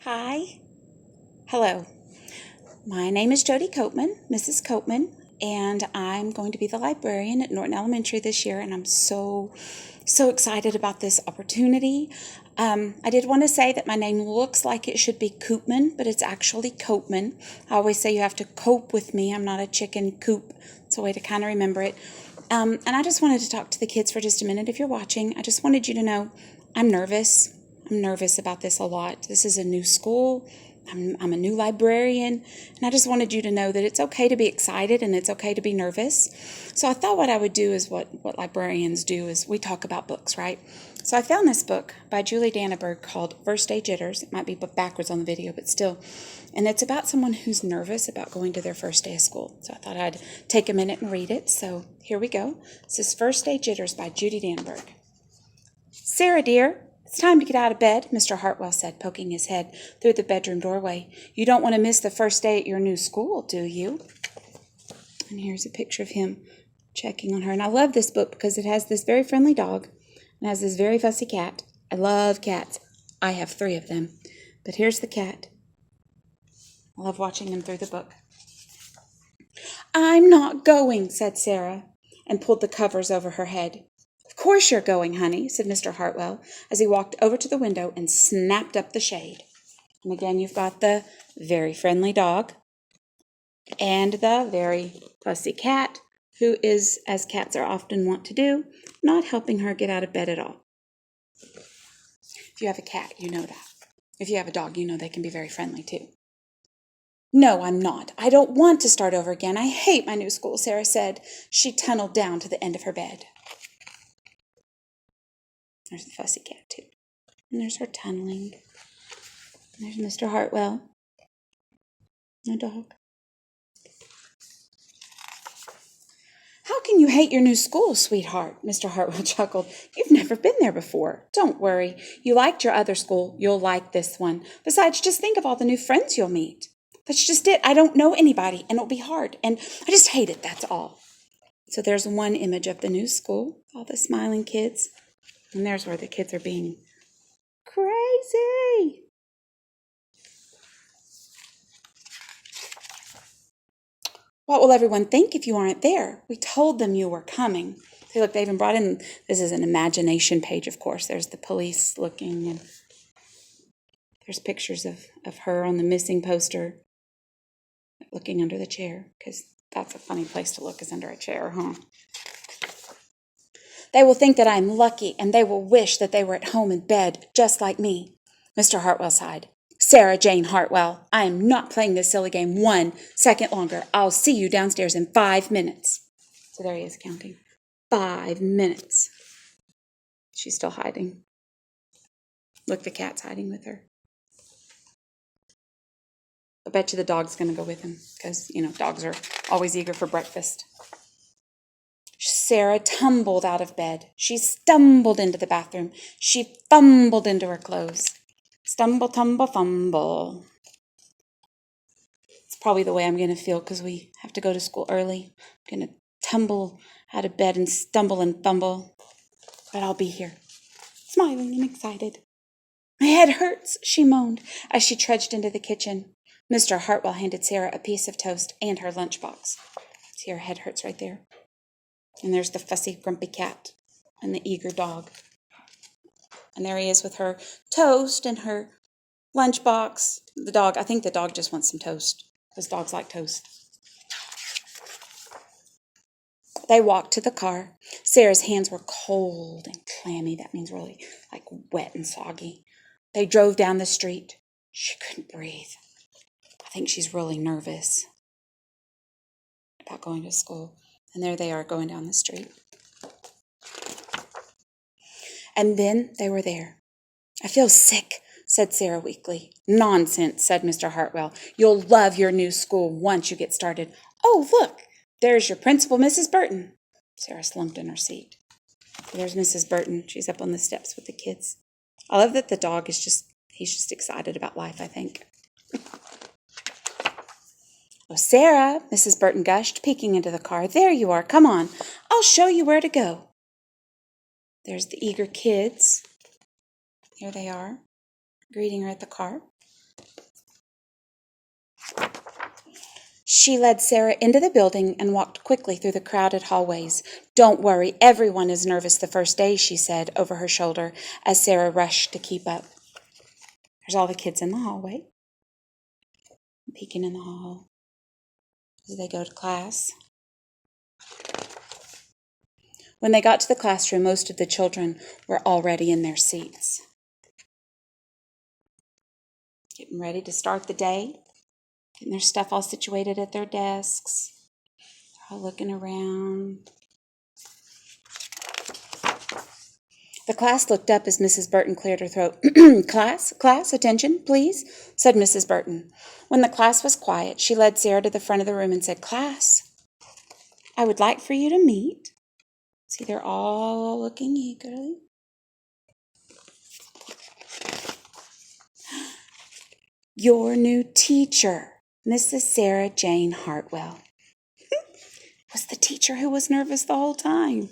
Hi. Hello. My name is Jody Koopman, Mrs. Koopman, and I'm going to be the librarian at Norton Elementary this year, and I'm so excited about this opportunity. I did want to say that my name looks like it should be Koopman, but it's actually Koopman. I always say you have to cope with me. I'm not a chicken coop. It's a way to kind of remember it. And I just wanted to talk to the kids for just a minute. If you're watching, I just wanted you to know I'm nervous. I'm nervous about this a lot. This is a new school. I'm a new librarian, and I just wanted you to know that it's okay to be excited and it's okay to be nervous. So I thought what I would do is what librarians do is we talk about books, right? So I found this book by Julie Danneberg called First Day Jitters. It might be backwards on the video, but still. And it's about someone who's nervous about going to their first day of school. So I thought I'd take a minute and read it. So here we go. This is First Day Jitters by Judy Danneberg. Sarah, dear, it's time to get out of bed, Mr. Hartwell said, poking his head through the bedroom doorway. You don't want to miss the first day at your new school, do you? And here's a picture of him checking on her. And I love this book because it has this very friendly dog and has this very fussy cat. I love cats. I have 3 of them. But here's the cat. I love watching him through the book. I'm not going, said Sarah, and pulled the covers over her head. Of course you're going, honey, said Mr. Hartwell, as he walked over to the window and snapped up the shade. And again, you've got the very friendly dog and the very fussy cat, who is, as cats are often wont to do, not helping her get out of bed at all. If you have a cat, you know that. If you have a dog, you know they can be very friendly too. No, I'm not. I don't want to start over again. I hate my new school, Sarah said. She tunneled down to the end of her bed. There's the fussy cat, too. And there's her tunneling. And there's Mr. Hartwell. No dog. How can you hate your new school, sweetheart? Mr. Hartwell chuckled. You've never been there before. Don't worry. You liked your other school. You'll like this one. Besides, just think of all the new friends you'll meet. That's just it. I don't know anybody, and it'll be hard. And I just hate it, that's all. So there's one image of the new school, all the smiling kids. And there's where the kids are being crazy. What will everyone think if you aren't there? We told them you were coming. See, look, they even brought in, this is an imagination page, of course. There's the police looking, and there's pictures of her on the missing poster looking under the chair, because that's a funny place to look, is under a chair, huh? They will think that I'm lucky, and they will wish that they were at home in bed, just like me. Mr. Hartwell sighed. Sarah Jane Hartwell, I am not playing this silly game 1 second longer. I'll see you downstairs in 5 minutes. So there he is counting. 5 minutes. She's still hiding. Look, the cat's hiding with her. I bet you the dog's going to go with him because, dogs are always eager for breakfast. Sarah tumbled out of bed. She stumbled into the bathroom. She fumbled into her clothes. Stumble, tumble, fumble. It's probably the way I'm going to feel because we have to go to school early. I'm going to tumble out of bed and stumble and fumble. But I'll be here, smiling and excited. My head hurts, she moaned as she trudged into the kitchen. Mr. Hartwell handed Sarah a piece of toast and her lunchbox. See, her head hurts right there. And there's the fussy, grumpy cat and the eager dog. And there he is with her toast and her lunchbox. The dog, I think the dog just wants some toast because dogs like toast. They walked to the car. Sarah's hands were cold and clammy. That means really like wet and soggy. They drove down the street. She couldn't breathe. I think she's really nervous about going to school. And there they are going down the street. And then they were there. I feel sick, said Sarah weakly. Nonsense, said Mr. Hartwell. You'll love your new school once you get started. Oh, look, there's your principal, Mrs. Burton. Sarah slumped in her seat. There's Mrs. Burton. She's up on the steps with the kids. I love that the dog is he's just excited about life, I think. Oh, Sarah, Mrs. Burton gushed, peeking into the car. There you are. Come on. I'll show you where to go. There's the eager kids. Here they are, greeting her at the car. She led Sarah into the building and walked quickly through the crowded hallways. "Don't worry, everyone is nervous the first day," she said over her shoulder as Sarah rushed to keep up. There's all the kids in the hallway, peeking in the hall as they go to class. When they got to the classroom, most of the children were already in their seats, getting ready to start the day, getting their stuff all situated at their desks. They're all looking around. The class looked up as Mrs. Burton cleared her throat. Class, attention, please," said Mrs. Burton. When the class was quiet, she led Sarah to the front of the room and said, "Class, I would like for you to meet." See, they're all looking eagerly. "Your new teacher, Mrs. Sarah Jane Hartwell." It was the teacher who was nervous the whole time.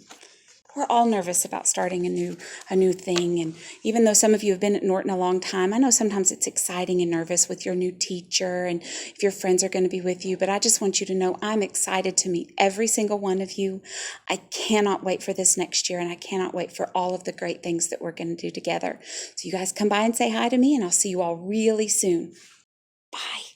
We're all nervous about starting a new thing, and even though some of you have been at Norton a long time, I know sometimes it's exciting and nervous with your new teacher and if your friends are going to be with you, but I just want you to know I'm excited to meet every single one of you. I cannot wait for this next year, and I cannot wait for all of the great things that we're going to do together. So you guys come by and say hi to me, and I'll see you all really soon. Bye.